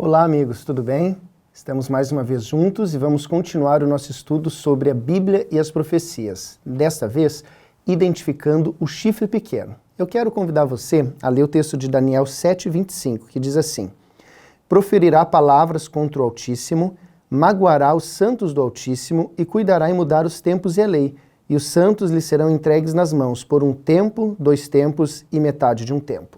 Olá amigos, tudo bem? Estamos mais uma vez juntos e vamos continuar o nosso estudo sobre a Bíblia e as profecias. Desta vez, identificando o chifre pequeno. Eu quero convidar você a ler o texto de Daniel 7:25, que diz assim: proferirá palavras contra o Altíssimo, magoará os santos do Altíssimo e cuidará em mudar os tempos e a lei, e os santos lhe serão entregues nas mãos por um tempo, 2 tempos e metade de um tempo.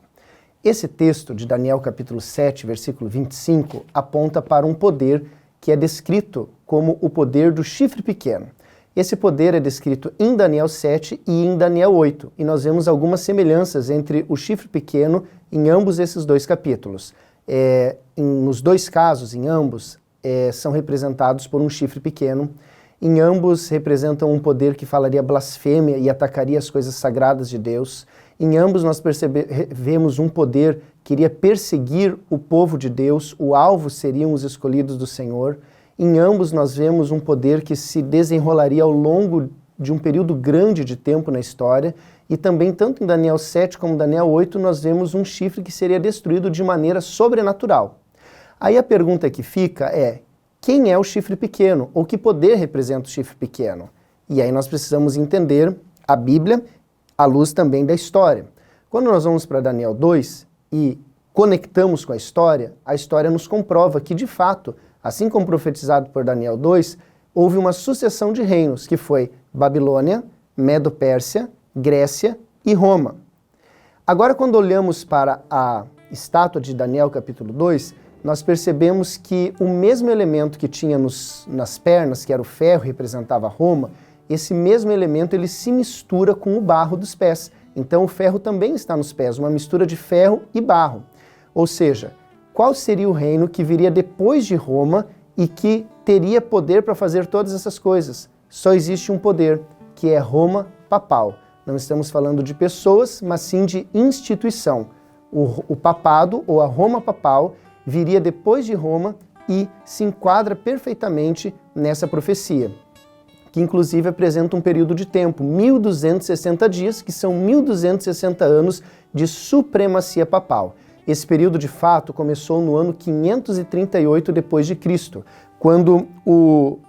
Esse texto de Daniel capítulo 7, versículo 25, aponta para um poder que é descrito como o poder do chifre pequeno. Esse poder é descrito em Daniel 7 e em Daniel 8, e nós vemos algumas semelhanças entre o chifre pequeno em ambos esses dois capítulos. Nos dois casos, em ambos, são representados por um chifre pequeno. Em ambos representam um poder que falaria blasfêmia e atacaria as coisas sagradas de Deus. Em ambos nós vemos um poder que iria perseguir o povo de Deus, o alvo seriam os escolhidos do Senhor. Em ambos nós vemos um poder que se desenrolaria ao longo de um período grande de tempo na história. E também, tanto em Daniel 7 como em Daniel 8, nós vemos um chifre que seria destruído de maneira sobrenatural. Aí a pergunta que fica é: quem é o chifre pequeno? Ou que poder representa o chifre pequeno? E aí nós precisamos entender a Bíblia à luz também da história. Quando nós vamos para Daniel 2 e conectamos com a história nos comprova que, de fato, assim como profetizado por Daniel 2, houve uma sucessão de reinos, que foi Babilônia, Medo-Pérsia, Grécia e Roma. Agora, quando olhamos para a estátua de Daniel capítulo 2, nós percebemos que o mesmo elemento que tinha nas pernas, que era o ferro, representava Roma, esse mesmo elemento ele se mistura com o barro dos pés. Então o ferro também está nos pés, uma mistura de ferro e barro. Ou seja, qual seria o reino que viria depois de Roma e que teria poder para fazer todas essas coisas? Só existe um poder, que é Roma papal. Não estamos falando de pessoas, mas sim de instituição. O papado, ou a Roma papal, viria depois de Roma e se enquadra perfeitamente nessa profecia, que inclusive apresenta um período de tempo, 1260 dias, que são 1260 anos de supremacia papal. Esse período de fato começou no ano 538 depois de Cristo, quando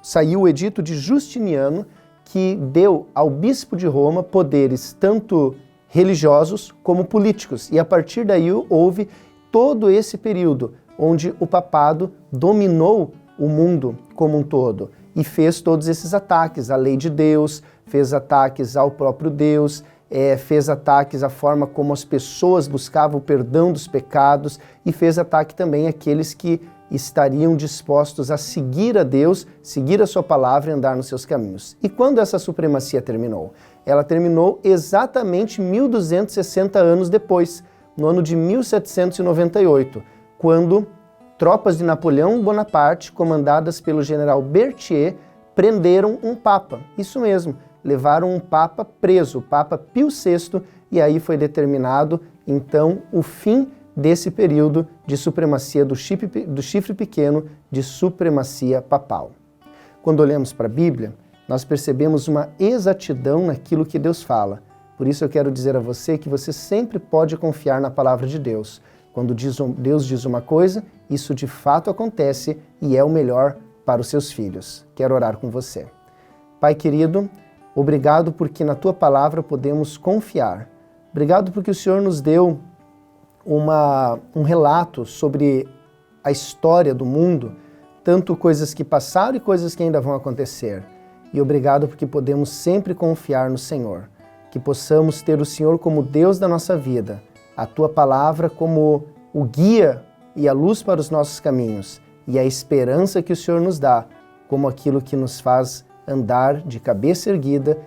saiu o edito de Justiniano, que deu ao bispo de Roma poderes tanto religiosos como políticos, e a partir daí houve todo esse período onde o papado dominou o mundo como um todo e fez todos esses ataques à lei de Deus, fez ataques ao próprio Deus, fez ataques à forma como as pessoas buscavam o perdão dos pecados e fez ataque também àqueles que estariam dispostos a seguir a Deus, seguir a sua palavra e andar nos seus caminhos. E quando essa supremacia terminou? Ela terminou exatamente 1260 anos depois, no ano de 1798, quando tropas de Napoleão Bonaparte, comandadas pelo general Berthier, prenderam um papa. Isso mesmo, levaram um papa preso, o Papa Pio VI, e aí foi determinado, então, o fim desse período de supremacia do chifre pequeno, de supremacia papal. Quando olhamos para a Bíblia, nós percebemos uma exatidão naquilo que Deus fala. Por isso eu quero dizer a você que você sempre pode confiar na palavra de Deus. Quando Deus diz uma coisa, isso de fato acontece e é o melhor para os seus filhos. Quero orar com você. Pai querido, obrigado porque na Tua palavra podemos confiar. Obrigado porque o Senhor nos deu um relato sobre a história do mundo, tanto coisas que passaram e coisas que ainda vão acontecer. E obrigado porque podemos sempre confiar no Senhor. Que possamos ter o Senhor como Deus da nossa vida, a Tua palavra como o guia e a luz para os nossos caminhos, e a esperança que o Senhor nos dá como aquilo que nos faz andar de cabeça erguida,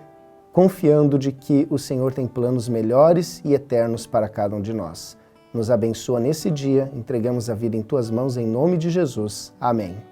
confiando de que o Senhor tem planos melhores e eternos para cada um de nós. Nos abençoa nesse dia, entregamos a vida em Tuas mãos em nome de Jesus. Amém.